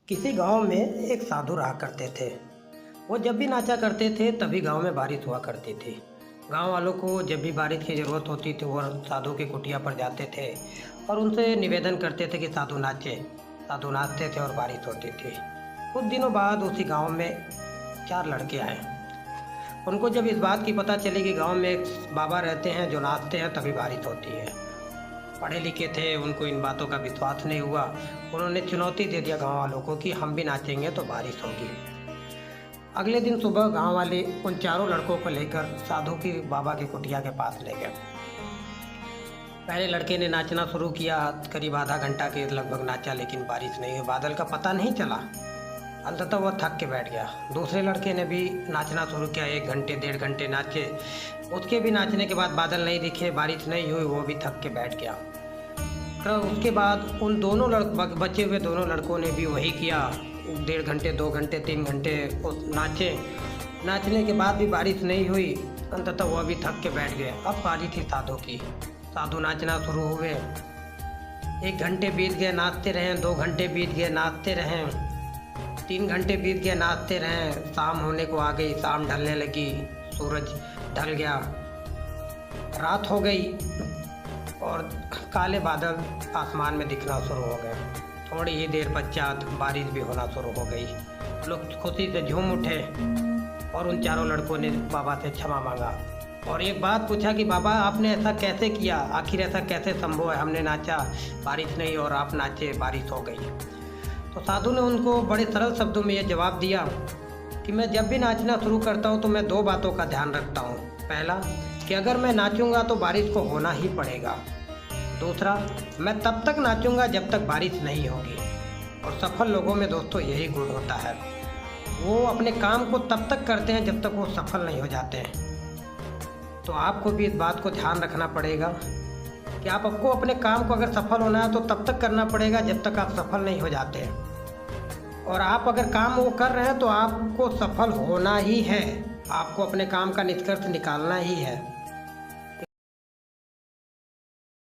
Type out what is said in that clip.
किसी गांव में एक साधु रहा करते थे। वो जब भी नाचा करते थे तभी गांव में बारिश हुआ करती थी। गांव वालों को जब भी बारिश की ज़रूरत होती थी वो साधु की कुटिया पर जाते थे और उनसे निवेदन करते थे कि साधु नाचे। साधु नाचते थे और बारिश होती थी। कुछ दिनों बाद उसी गांव में 4 लड़के आए। उनको जब इस बात की पता चली कि गांव में एक बाबा रहते हैं जो नाचते हैं तभी बारिश होती है। पढ़े लिखे थे, उनको इन बातों का विश्वास नहीं हुआ। उन्होंने चुनौती दे दिया गांव वालों को कि हम भी नाचेंगे तो बारिश होगी। अगले दिन सुबह गांव वाले उन 4 लड़कों को लेकर साधु की बाबा की कुटिया के पास ले गए। पहले लड़के ने नाचना शुरू किया। करीब आधा घंटा के लगभग नाचा, लेकिन बारिश नहीं हुई। बादल का पता नहीं चला। अंततः वह थक के बैठ गया। दूसरे लड़के ने भी नाचना शुरू किया। 1 घंटे 1.5 घंटे नाचे। उसके भी नाचने के बाद बादल नहीं दिखे, बारिश नहीं हुई, वो भी थक के बैठ गया। तो उसके बाद उन दोनों बचे हुए दोनों लड़कों ने भी वही किया। 1.5 घंटे 2 घंटे 3 घंटे नाचे। नाचने के बाद भी बारिश नहीं हुई। अंततः वह भी थक के बैठ गए। अब पारी थी साधु की। साधु नाचना शुरू हुए। 1 घंटे बीत गए, नाचते रहे। 2 घंटे बीत गए, नाचते रहे। 3 घंटे बीत गए, नाचते रहे। शाम होने को आ गई, शाम ढलने लगी, सूरज ढल गया, रात हो गई और काले बादल आसमान में दिखना शुरू हो गए। थोड़ी ही देर पश्चात बारिश भी होना शुरू हो गई। लोग खुशी से झूम उठे और उन 4 लड़कों ने बाबा से क्षमा मांगा और एक बात पूछा कि बाबा आपने ऐसा कैसे किया, आखिर ऐसा कैसे संभव है? हमने नाचा, बारिश नहीं और आप नाचे, बारिश हो गई। तो साधु ने उनको बड़े सरल शब्दों में ये जवाब दिया कि मैं जब भी नाचना शुरू करता हूँ तो मैं 2 बातों का ध्यान रखता हूँ। पहला कि अगर मैं नाचूंगा तो बारिश को होना ही पड़ेगा। दूसरा, मैं तब तक नाचूंगा जब तक बारिश नहीं होगी। और सफल लोगों में दोस्तों यही गुण होता है, वो अपने काम को तब तक करते हैं जब तक वो सफल नहीं हो जाते हैं। तो आपको भी इस बात को ध्यान रखना पड़ेगा कि आपको अपने काम को अगर सफल होना है तो तब तक करना पड़ेगा जब तक आप सफल नहीं हो जाते हैं। और आप अगर काम वो कर रहे हैं तो आपको सफल होना ही है। आपको अपने काम का निष्कर्ष निकालना ही है।